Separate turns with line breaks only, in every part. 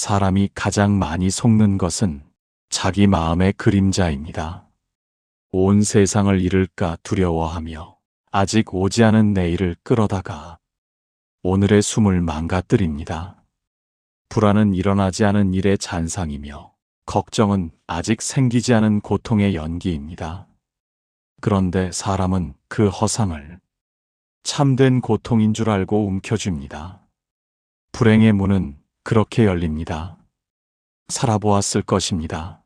사람이 가장 많이 속는 것은 자기 마음의 그림자입니다. 온 세상을 잃을까 두려워하며 아직 오지 않은 내일을 끌어다가 오늘의 숨을 망가뜨립니다. 불안은 일어나지 않은 일의 잔상이며 걱정은 아직 생기지 않은 고통의 연기입니다. 그런데 사람은 그 허상을 참된 고통인 줄 알고 움켜쥡니다. 불행의 문은 그렇게 열립니다. 살아보았을 것입니다.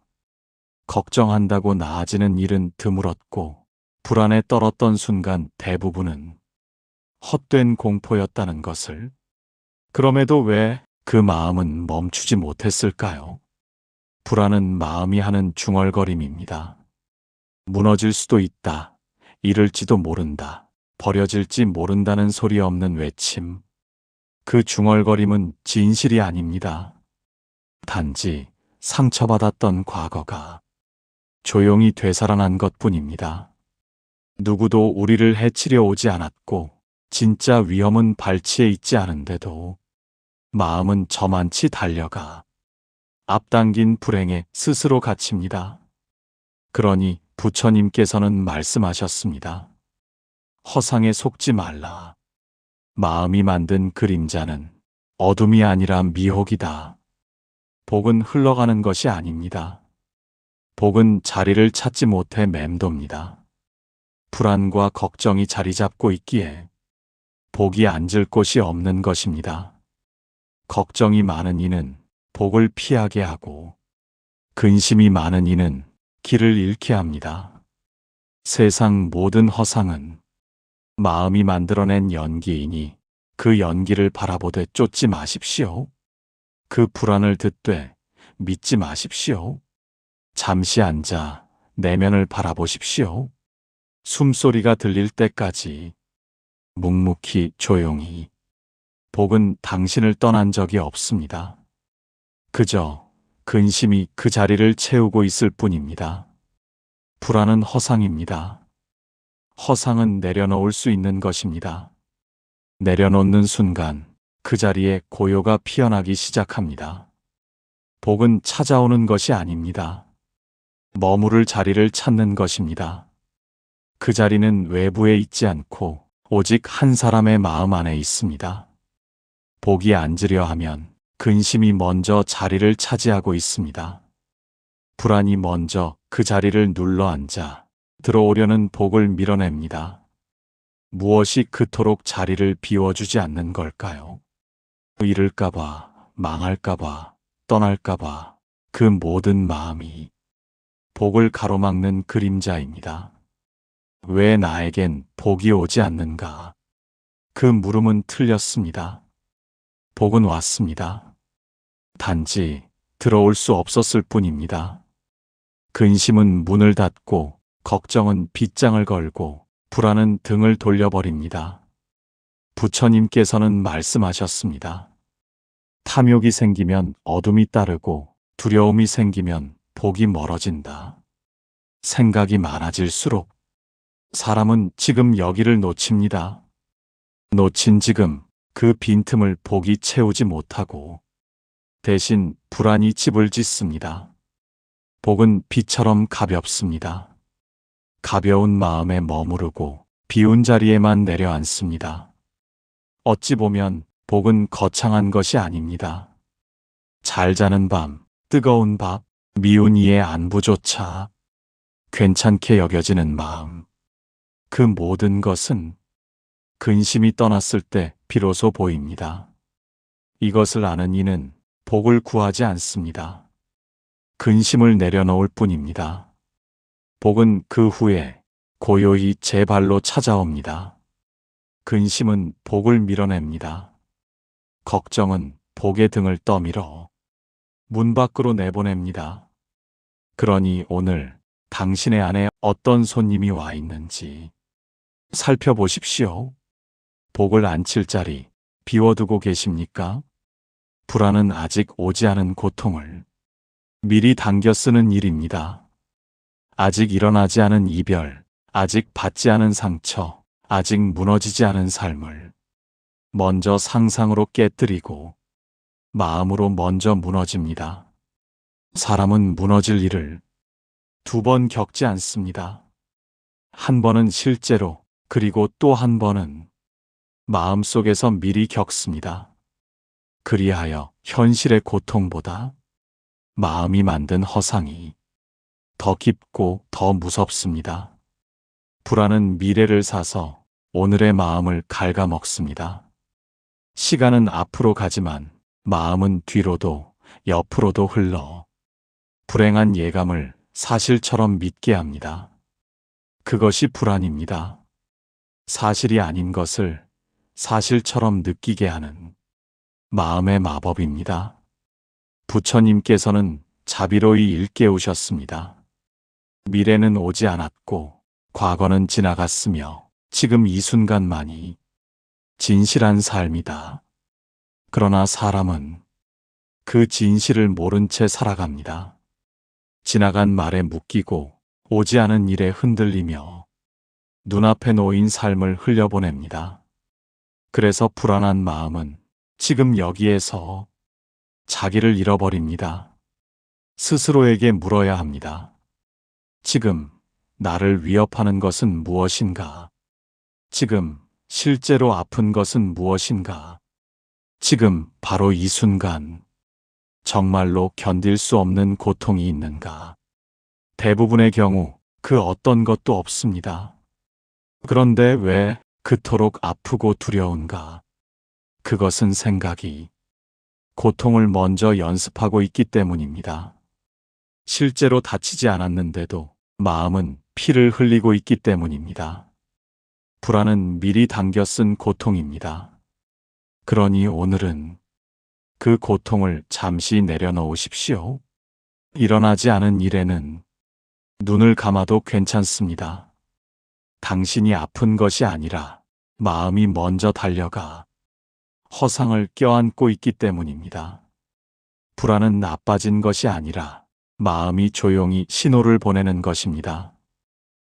걱정한다고 나아지는 일은 드물었고 불안에 떨었던 순간 대부분은 헛된 공포였다는 것을. 그럼에도 왜 그 마음은 멈추지 못했을까요? 불안은 마음이 하는 중얼거림입니다. 무너질 수도 있다, 잃을지도 모른다, 버려질지 모른다는 소리 없는 외침. 그 중얼거림은 진실이 아닙니다. 단지 상처받았던 과거가 조용히 되살아난 것뿐입니다. 누구도 우리를 해치려 오지 않았고 진짜 위험은 발치에 있지 않은데도 마음은 저만치 달려가 앞당긴 불행에 스스로 갇힙니다. 그러니 부처님께서는 말씀하셨습니다. 허상에 속지 말라. 마음이 만든 그림자는 어둠이 아니라 미혹이다. 복은 흘러가는 것이 아닙니다. 복은 자리를 찾지 못해 맴돕니다. 불안과 걱정이 자리 잡고 있기에 복이 앉을 곳이 없는 것입니다. 걱정이 많은 이는 복을 피하게 하고 근심이 많은 이는 길을 잃게 합니다. 세상 모든 허상은 마음이 만들어낸 연기이니 그 연기를 바라보되 쫓지 마십시오. 그 불안을 듣되 믿지 마십시오. 잠시 앉아 내면을 바라보십시오. 숨소리가 들릴 때까지 묵묵히 조용히. 복은 당신을 떠난 적이 없습니다. 그저 근심이 그 자리를 채우고 있을 뿐입니다. 불안은 허상입니다. 허상은 내려놓을 수 있는 것입니다. 내려놓는 순간 그 자리에 고요가 피어나기 시작합니다. 복은 찾아오는 것이 아닙니다. 머무를 자리를 찾는 것입니다. 그 자리는 외부에 있지 않고 오직 한 사람의 마음 안에 있습니다. 복이 앉으려 하면 근심이 먼저 자리를 차지하고 있습니다. 불안이 먼저 그 자리를 눌러 앉아 들어오려는 복을 밀어냅니다. 무엇이 그토록 자리를 비워주지 않는 걸까요? 잃을까봐, 망할까봐, 떠날까봐 그 모든 마음이 복을 가로막는 그림자입니다. 왜 나에겐 복이 오지 않는가? 그 물음은 틀렸습니다. 복은 왔습니다. 단지 들어올 수 없었을 뿐입니다. 근심은 문을 닫고 걱정은 빗장을 걸고 불안은 등을 돌려버립니다. 부처님께서는 말씀하셨습니다. 탐욕이 생기면 어둠이 따르고 두려움이 생기면 복이 멀어진다. 생각이 많아질수록 사람은 지금 여기를 놓칩니다. 놓친 지금 그 빈틈을 복이 채우지 못하고 대신 불안이 집을 짓습니다. 복은 비처럼 가볍습니다. 가벼운 마음에 머무르고 비운 자리에만 내려앉습니다. 어찌 보면 복은 거창한 것이 아닙니다. 잘 자는 밤, 뜨거운 밥, 미운 이의 안부조차 괜찮게 여겨지는 마음. 그 모든 것은 근심이 떠났을 때 비로소 보입니다. 이것을 아는 이는 복을 구하지 않습니다. 근심을 내려놓을 뿐입니다. 복은 그 후에 고요히 제 발로 찾아옵니다. 근심은 복을 밀어냅니다. 걱정은 복의 등을 떠밀어 문 밖으로 내보냅니다. 그러니 오늘 당신의 안에 어떤 손님이 와 있는지 살펴보십시오. 복을 앉힐 자리 비워두고 계십니까? 불안은 아직 오지 않은 고통을 미리 당겨 쓰는 일입니다. 아직 일어나지 않은 이별, 아직 받지 않은 상처, 아직 무너지지 않은 삶을 먼저 상상으로 깨뜨리고 마음으로 먼저 무너집니다. 사람은 무너질 일을 2번 겪지 않습니다. 한 번은 실제로, 그리고 또 한 번은 마음속에서 미리 겪습니다. 그리하여 현실의 고통보다 마음이 만든 허상이 더 깊고 더 무섭습니다. 불안은 미래를 사서 오늘의 마음을 갉아먹습니다. 시간은 앞으로 가지만 마음은 뒤로도 옆으로도 흘러 불행한 예감을 사실처럼 믿게 합니다. 그것이 불안입니다. 사실이 아닌 것을 사실처럼 느끼게 하는 마음의 마법입니다. 부처님께서는 자비로이 일깨우셨습니다. 미래는 오지 않았고 과거는 지나갔으며 지금 이 순간만이 진실한 삶이다. 그러나 사람은 그 진실을 모른 채 살아갑니다. 지나간 말에 묶이고 오지 않은 일에 흔들리며 눈앞에 놓인 삶을 흘려보냅니다. 그래서 불안한 마음은 지금 여기에서 자기를 잃어버립니다. 스스로에게 물어야 합니다. 지금 나를 위협하는 것은 무엇인가? 지금 실제로 아픈 것은 무엇인가? 지금 바로 이 순간 정말로 견딜 수 없는 고통이 있는가? 대부분의 경우 그 어떤 것도 없습니다. 그런데 왜 그토록 아프고 두려운가? 그것은 생각이 고통을 먼저 연습하고 있기 때문입니다. 실제로 다치지 않았는데도 마음은 피를 흘리고 있기 때문입니다. 불안은 미리 당겨 쓴 고통입니다. 그러니 오늘은 그 고통을 잠시 내려놓으십시오. 일어나지 않은 일에는 눈을 감아도 괜찮습니다. 당신이 아픈 것이 아니라 마음이 먼저 달려가 허상을 껴안고 있기 때문입니다. 불안은 나빠진 것이 아니라 마음이 조용히 신호를 보내는 것입니다.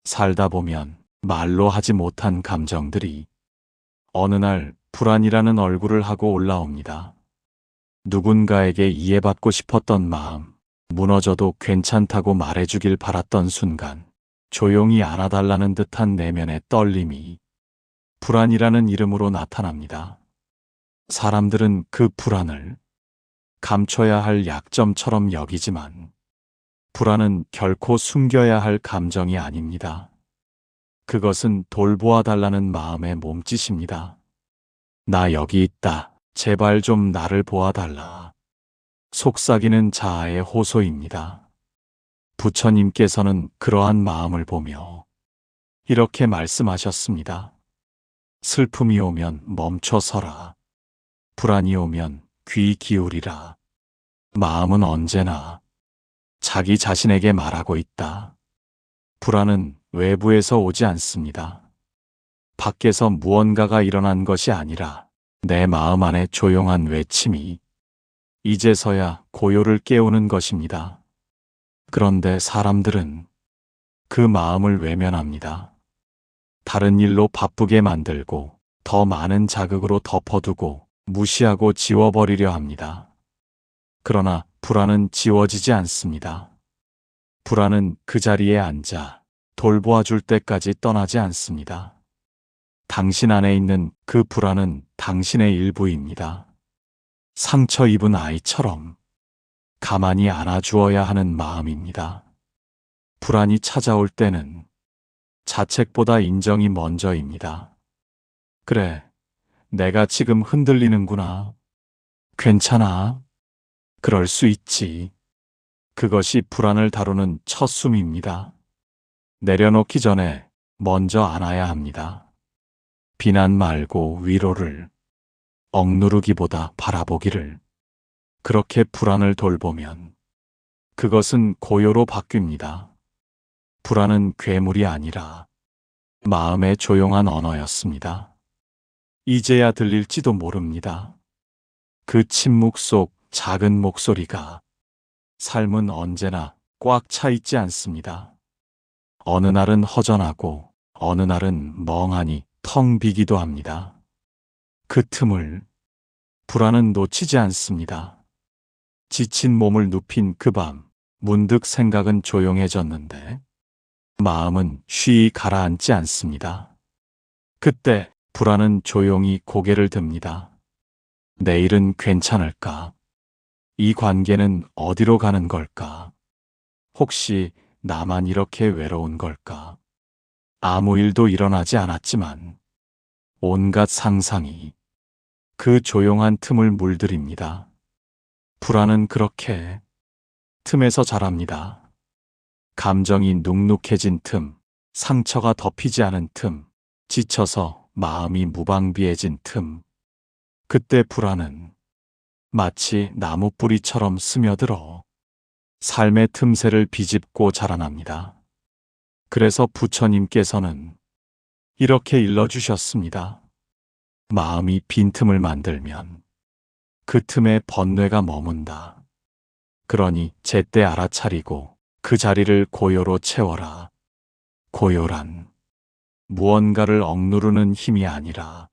살다 보면 말로 하지 못한 감정들이 어느 날 불안이라는 얼굴을 하고 올라옵니다. 누군가에게 이해받고 싶었던 마음, 무너져도 괜찮다고 말해주길 바랐던 순간, 조용히 안아달라는 듯한 내면의 떨림이 불안이라는 이름으로 나타납니다. 사람들은 그 불안을 감춰야 할 약점처럼 여기지만 불안은 결코 숨겨야 할 감정이 아닙니다. 그것은 돌보아달라는 마음의 몸짓입니다. 나 여기 있다. 제발 좀 나를 보아달라. 속삭이는 자아의 호소입니다. 부처님께서는 그러한 마음을 보며 이렇게 말씀하셨습니다. 슬픔이 오면 멈춰 서라. 불안이 오면 귀 기울이라. 마음은 언제나 자기 자신에게 말하고 있다. 불안은 외부에서 오지 않습니다. 밖에서 무언가가 일어난 것이 아니라 내 마음 안의 조용한 외침이 이제서야 고요를 깨우는 것입니다. 그런데 사람들은 그 마음을 외면합니다. 다른 일로 바쁘게 만들고 더 많은 자극으로 덮어두고 무시하고 지워버리려 합니다. 그러나 불안은 지워지지 않습니다. 불안은 그 자리에 앉아 돌보아줄 때까지 떠나지 않습니다. 당신 안에 있는 그 불안은 당신의 일부입니다. 상처 입은 아이처럼 가만히 안아주어야 하는 마음입니다. 불안이 찾아올 때는 자책보다 인정이 먼저입니다. 그래, 내가 지금 흔들리는구나. 괜찮아. 그럴 수 있지. 그것이 불안을 다루는 첫 숨입니다. 내려놓기 전에 먼저 안아야 합니다. 비난 말고 위로를, 억누르기보다 바라보기를. 그렇게 불안을 돌보면 그것은 고요로 바뀝니다. 불안은 괴물이 아니라 마음의 조용한 언어였습니다. 이제야 들릴지도 모릅니다. 그 침묵 속 작은 목소리가 삶은 언제나 꽉 차 있지 않습니다. 어느 날은 허전하고 어느 날은 멍하니 텅 비기도 합니다. 그 틈을 불안은 놓치지 않습니다. 지친 몸을 눕힌 그 밤, 문득 생각은 조용해졌는데 마음은 쉬이 가라앉지 않습니다. 그때 불안은 조용히 고개를 듭니다. 내일은 괜찮을까? 이 관계는 어디로 가는 걸까? 혹시 나만 이렇게 외로운 걸까? 아무 일도 일어나지 않았지만 온갖 상상이 그 조용한 틈을 물들입니다. 불안은 그렇게 틈에서 자랍니다. 감정이 눅눅해진 틈, 상처가 덮이지 않은 틈, 지쳐서 마음이 무방비해진 틈. 그때 불안은 마치 나무뿌리처럼 스며들어 삶의 틈새를 비집고 자라납니다. 그래서 부처님께서는 이렇게 일러주셨습니다. 마음이 빈틈을 만들면 그 틈에 번뇌가 머문다. 그러니 제때 알아차리고 그 자리를 고요로 채워라. 고요란 무언가를 억누르는 힘이 아니라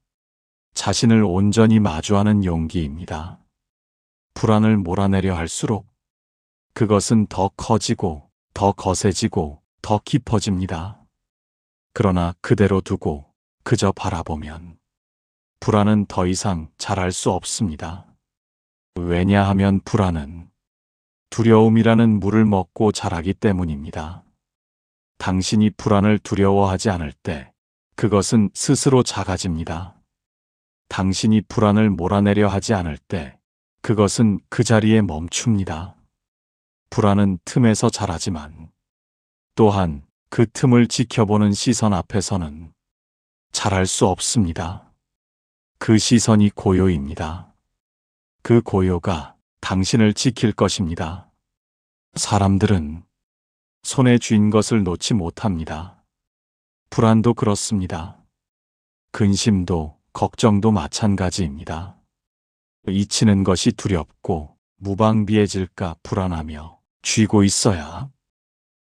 자신을 온전히 마주하는 용기입니다. 불안을 몰아내려 할수록 그것은 더 커지고 더 거세지고 더 깊어집니다. 그러나 그대로 두고 그저 바라보면 불안은 더 이상 자랄 수 없습니다. 왜냐하면 불안은 두려움이라는 물을 먹고 자라기 때문입니다. 당신이 불안을 두려워하지 않을 때 그것은 스스로 작아집니다. 당신이 불안을 몰아내려 하지 않을 때 그것은 그 자리에 멈춥니다. 불안은 틈에서 자라지만 또한 그 틈을 지켜보는 시선 앞에서는 자랄 수 없습니다. 그 시선이 고요입니다. 그 고요가 당신을 지킬 것입니다. 사람들은 손에 쥔 것을 놓지 못합니다. 불안도 그렇습니다. 근심도 걱정도 마찬가지입니다. 잊히는 것이 두렵고 무방비해질까 불안하며 쥐고 있어야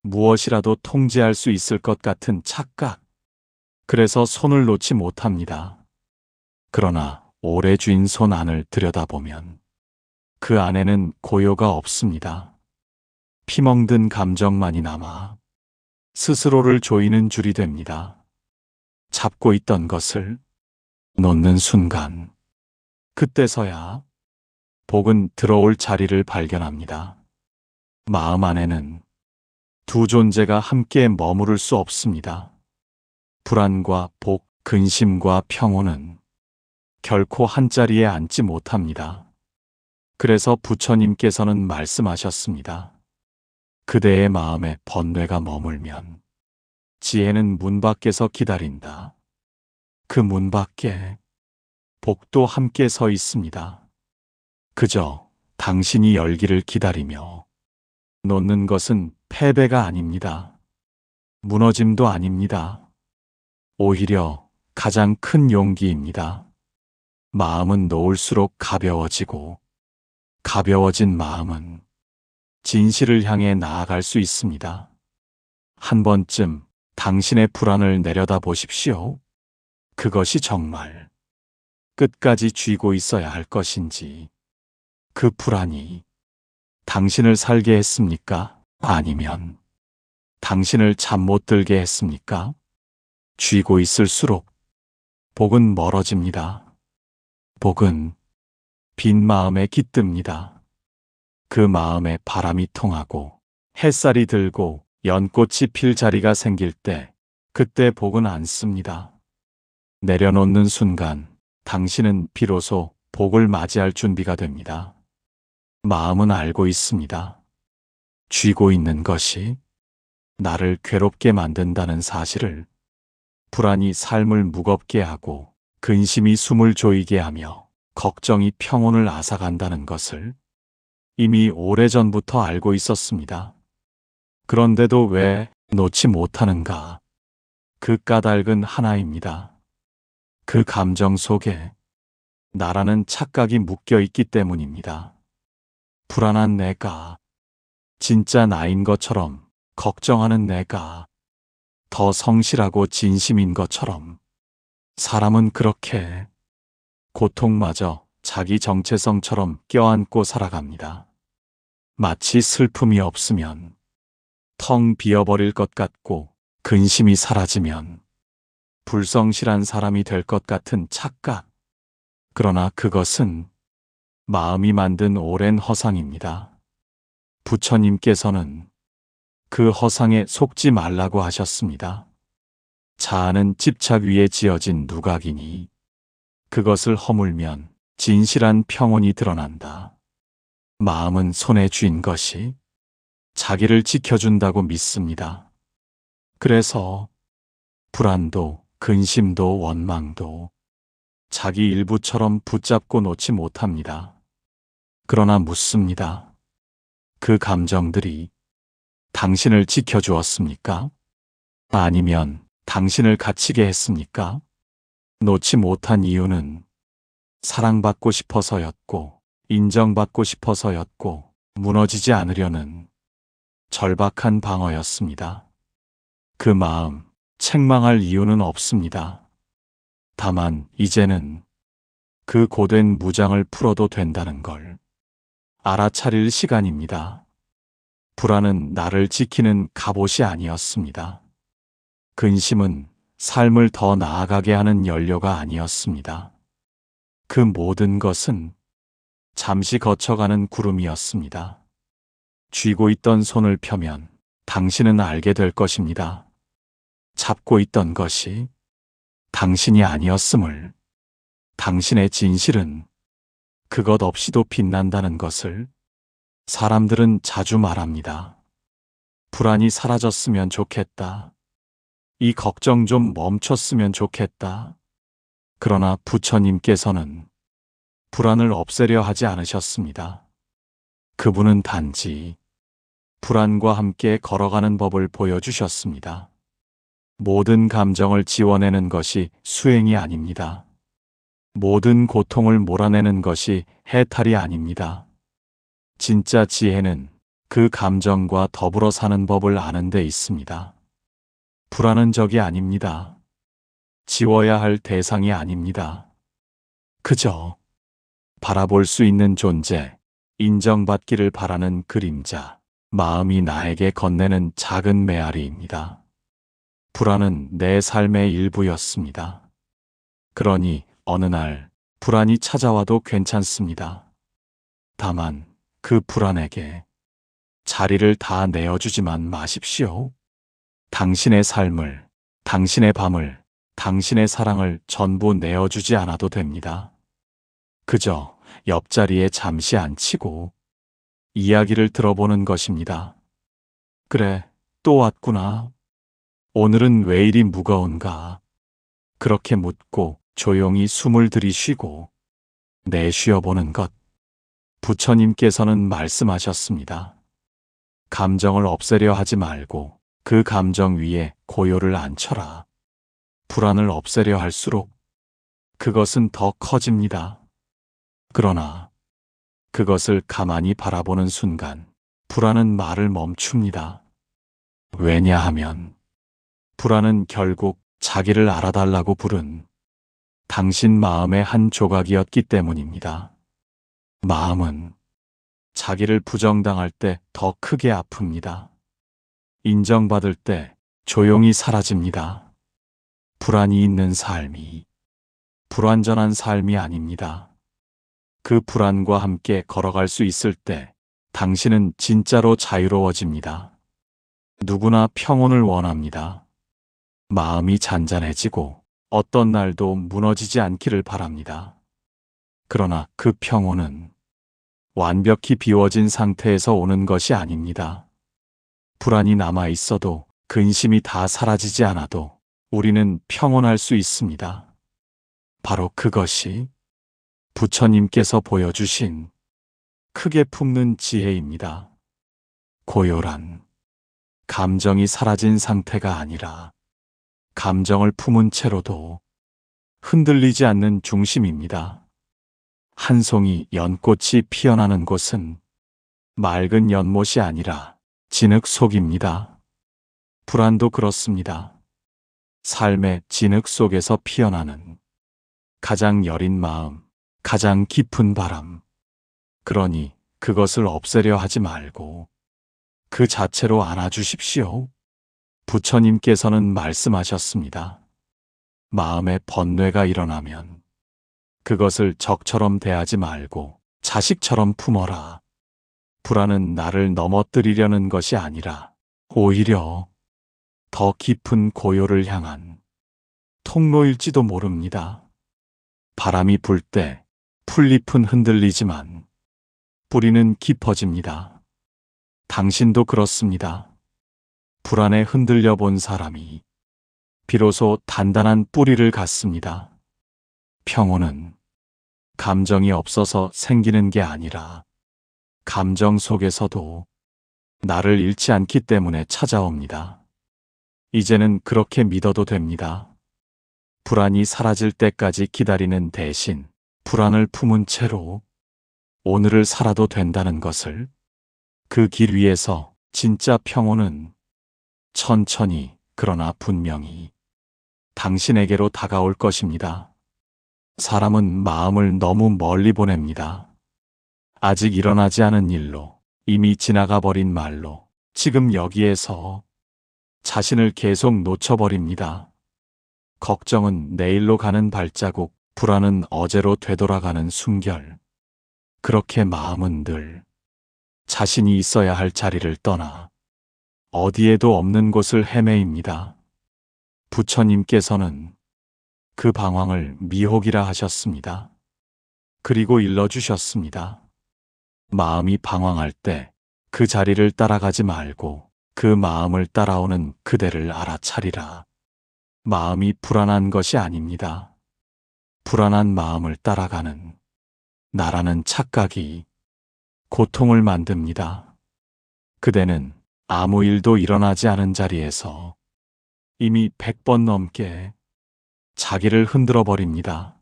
무엇이라도 통제할 수 있을 것 같은 착각. 그래서 손을 놓지 못합니다. 그러나 오래 쥔 손 안을 들여다보면 그 안에는 고요가 없습니다. 피멍든 감정만이 남아 스스로를 조이는 줄이 됩니다. 잡고 있던 것을 놓는 순간, 그때서야 복은 들어올 자리를 발견합니다. 마음 안에는 두 존재가 함께 머무를 수 없습니다. 불안과 복, 근심과 평온은 결코 한자리에 앉지 못합니다. 그래서 부처님께서는 말씀하셨습니다. 그대의 마음에 번뇌가 머물면 지혜는 문 밖에서 기다린다. 그 문 밖에 복도 함께 서 있습니다. 그저 당신이 열기를 기다리며 놓는 것은 패배가 아닙니다. 무너짐도 아닙니다. 오히려 가장 큰 용기입니다. 마음은 놓을수록 가벼워지고 가벼워진 마음은 진실을 향해 나아갈 수 있습니다. 한 번쯤 당신의 불안을 내려다 보십시오. 그것이 정말 끝까지 쥐고 있어야 할 것인지, 그 불안이 당신을 살게 했습니까? 아니면 당신을 잠 못 들게 했습니까? 쥐고 있을수록 복은 멀어집니다. 복은 빈 마음에 깃듭니다. 그 마음에 바람이 통하고 햇살이 들고 연꽃이 필 자리가 생길 때 그때 복은 앉습니다. 내려놓는 순간 당신은 비로소 복을 맞이할 준비가 됩니다. 마음은 알고 있습니다. 쥐고 있는 것이 나를 괴롭게 만든다는 사실을. 불안이 삶을 무겁게 하고 근심이 숨을 조이게 하며 걱정이 평온을 앗아간다는 것을 이미 오래전부터 알고 있었습니다. 그런데도 왜 놓지 못하는가? 그 까닭은 하나입니다. 그 감정 속에 나라는 착각이 묶여 있기 때문입니다. 불안한 내가, 진짜 나인 것처럼 걱정하는 내가, 더 성실하고 진심인 것처럼. 사람은 그렇게 고통마저 자기 정체성처럼 껴안고 살아갑니다. 마치 슬픔이 없으면 텅 비어버릴 것 같고, 근심이 사라지면 불성실한 사람이 될 것 같은 착각. 그러나 그것은 마음이 만든 오랜 허상입니다. 부처님께서는 그 허상에 속지 말라고 하셨습니다. 자아는 집착 위에 지어진 누각이니 그것을 허물면 진실한 평온이 드러난다. 마음은 손에 쥔 것이 자기를 지켜준다고 믿습니다. 그래서 불안도, 근심도, 원망도 자기 일부처럼 붙잡고 놓지 못합니다. 그러나 묻습니다. 그 감정들이 당신을 지켜주었습니까? 아니면 당신을 갇히게 했습니까? 놓지 못한 이유는 사랑받고 싶어서였고, 인정받고 싶어서였고, 무너지지 않으려는 절박한 방어였습니다. 그 마음, 책망할 이유는 없습니다. 다만 이제는 그 고된 무장을 풀어도 된다는 걸 알아차릴 시간입니다. 불안은 나를 지키는 갑옷이 아니었습니다. 근심은 삶을 더 나아가게 하는 연료가 아니었습니다. 그 모든 것은 잠시 거쳐가는 구름이었습니다. 쥐고 있던 손을 펴면 당신은 알게 될 것입니다. 잡고 있던 것이 당신이 아니었음을, 당신의 진실은 그것 없이도 빛난다는 것을 사람들은 자주 말합니다. 불안이 사라졌으면 좋겠다. 이 걱정 좀 멈췄으면 좋겠다. 그러나 부처님께서는 불안을 없애려 하지 않으셨습니다. 그분은 단지 불안과 함께 걸어가는 법을 보여주셨습니다. 모든 감정을 지워내는 것이 수행이 아닙니다. 모든 고통을 몰아내는 것이 해탈이 아닙니다. 진짜 지혜는 그 감정과 더불어 사는 법을 아는 데 있습니다. 불안은 적이 아닙니다. 지워야 할 대상이 아닙니다. 그저 바라볼 수 있는 존재, 인정받기를 바라는 그림자, 마음이 나에게 건네는 작은 메아리입니다. 불안은 내 삶의 일부였습니다. 그러니 어느 날 불안이 찾아와도 괜찮습니다. 다만 그 불안에게 자리를 다 내어주지만 마십시오. 당신의 삶을, 당신의 밤을, 당신의 사랑을 전부 내어주지 않아도 됩니다. 그저 옆자리에 잠시 앉히고 이야기를 들어보는 것입니다. 그래, 또 왔구나. 오늘은 왜 이리 무거운가? 그렇게 묻고 조용히 숨을 들이쉬고 내쉬어보는 것. 부처님께서는 말씀하셨습니다. 감정을 없애려 하지 말고 그 감정 위에 고요를 앉혀라. 불안을 없애려 할수록 그것은 더 커집니다. 그러나 그것을 가만히 바라보는 순간 불안은 말을 멈춥니다. 왜냐하면 불안은 결국 자기를 알아달라고 부른 당신 마음의 한 조각이었기 때문입니다. 마음은 자기를 부정당할 때 더 크게 아픕니다. 인정받을 때 조용히 사라집니다. 불안이 있는 삶이 불완전한 삶이 아닙니다. 그 불안과 함께 걸어갈 수 있을 때 당신은 진짜로 자유로워집니다. 누구나 평온을 원합니다. 마음이 잔잔해지고 어떤 날도 무너지지 않기를 바랍니다. 그러나 그 평온은 완벽히 비워진 상태에서 오는 것이 아닙니다. 불안이 남아 있어도, 근심이 다 사라지지 않아도 우리는 평온할 수 있습니다. 바로 그것이 부처님께서 보여주신 크게 품는 지혜입니다. 고요란 감정이 사라진 상태가 아니라 감정을 품은 채로도 흔들리지 않는 중심입니다. 한 송이 연꽃이 피어나는 곳은 맑은 연못이 아니라 진흙 속입니다. 불안도 그렇습니다. 삶의 진흙 속에서 피어나는 가장 여린 마음, 가장 깊은 바람. 그러니 그것을 없애려 하지 말고 그 자체로 안아주십시오. 부처님께서는 말씀하셨습니다. 마음에 번뇌가 일어나면 그것을 적처럼 대하지 말고 자식처럼 품어라. 불안은 나를 넘어뜨리려는 것이 아니라 오히려 더 깊은 고요를 향한 통로일지도 모릅니다. 바람이 불 때 풀잎은 흔들리지만 뿌리는 깊어집니다. 당신도 그렇습니다. 불안에 흔들려 본 사람이 비로소 단단한 뿌리를 갖습니다. 평온은 감정이 없어서 생기는 게 아니라 감정 속에서도 나를 잃지 않기 때문에 찾아옵니다. 이제는 그렇게 믿어도 됩니다. 불안이 사라질 때까지 기다리는 대신 불안을 품은 채로 오늘을 살아도 된다는 것을, 그 길 위에서 진짜 평온은 천천히 그러나 분명히 당신에게로 다가올 것입니다. 사람은 마음을 너무 멀리 보냅니다. 아직 일어나지 않은 일로, 이미 지나가 버린 말로, 지금 여기에서 자신을 계속 놓쳐버립니다. 걱정은 내일로 가는 발자국, 불안은 어제로 되돌아가는 숨결. 그렇게 마음은 늘 자신이 있어야 할 자리를 떠나 어디에도 없는 곳을 헤매입니다. 부처님께서는 그 방황을 미혹이라 하셨습니다. 그리고 일러주셨습니다. 마음이 방황할 때 그 자리를 따라가지 말고 그 마음을 따라오는 그대를 알아차리라. 마음이 불안한 것이 아닙니다. 불안한 마음을 따라가는 나라는 착각이 고통을 만듭니다. 그대는 아무 일도 일어나지 않은 자리에서 이미 100번 넘게 자기를 흔들어 버립니다.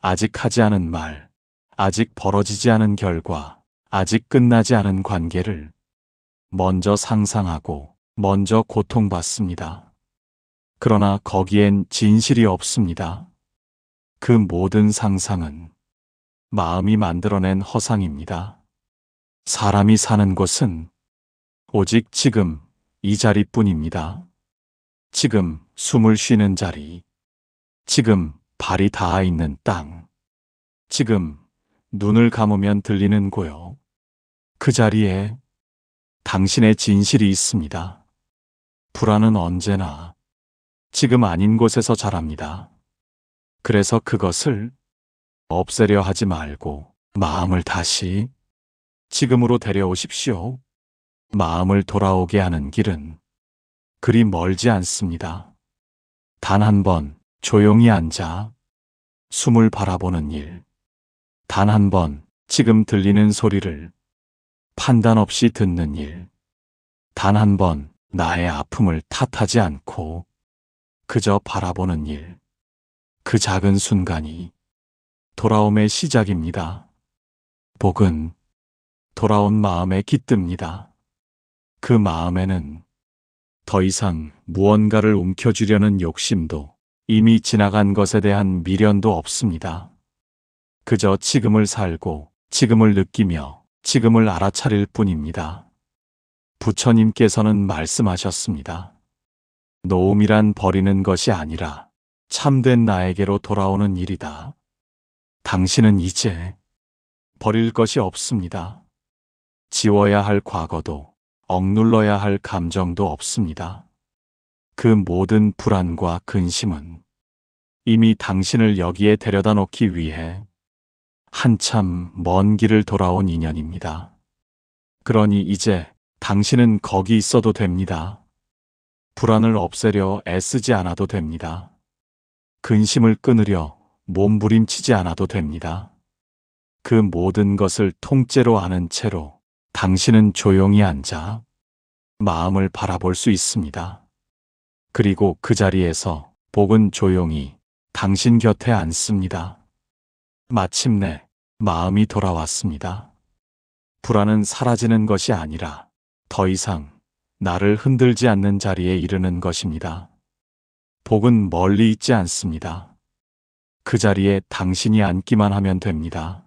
아직 하지 않은 말, 아직 벌어지지 않은 결과, 아직 끝나지 않은 관계를 먼저 상상하고 먼저 고통받습니다. 그러나 거기엔 진실이 없습니다. 그 모든 상상은 마음이 만들어낸 허상입니다. 사람이 사는 곳은 오직 지금 이 자리뿐입니다. 지금 숨을 쉬는 자리, 지금 발이 닿아 있는 땅, 지금 눈을 감으면 들리는 고요. 그 자리에 당신의 진실이 있습니다. 불안은 언제나 지금 아닌 곳에서 자랍니다. 그래서 그것을 없애려 하지 말고 마음을 다시 지금으로 데려오십시오. 마음을 돌아오게 하는 길은 그리 멀지 않습니다. 단 한 번 조용히 앉아 숨을 바라보는 일. 단 한 번 지금 들리는 소리를 판단 없이 듣는 일. 단 한 번 나의 아픔을 탓하지 않고 그저 바라보는 일. 그 작은 순간이 돌아옴의 시작입니다. 복은 돌아온 마음에 깃듭니다. 그 마음에는 더 이상 무언가를 움켜쥐려는 욕심도, 이미 지나간 것에 대한 미련도 없습니다. 그저 지금을 살고 지금을 느끼며 지금을 알아차릴 뿐입니다. 부처님께서는 말씀하셨습니다. 노움이란 버리는 것이 아니라 참된 나에게로 돌아오는 일이다. 당신은 이제 버릴 것이 없습니다. 지워야 할 과거도 억눌러야 할 감정도 없습니다. 그 모든 불안과 근심은 이미 당신을 여기에 데려다 놓기 위해 한참 먼 길을 돌아온 인연입니다. 그러니 이제 당신은 거기 있어도 됩니다. 불안을 없애려 애쓰지 않아도 됩니다. 근심을 끊으려 몸부림치지 않아도 됩니다. 그 모든 것을 통째로 아는 채로 당신은 조용히 앉아 마음을 바라볼 수 있습니다. 그리고 그 자리에서 복은 조용히 당신 곁에 앉습니다. 마침내 마음이 돌아왔습니다. 불안은 사라지는 것이 아니라 더 이상 나를 흔들지 않는 자리에 이르는 것입니다. 복은 멀리 있지 않습니다. 그 자리에 당신이 앉기만 하면 됩니다.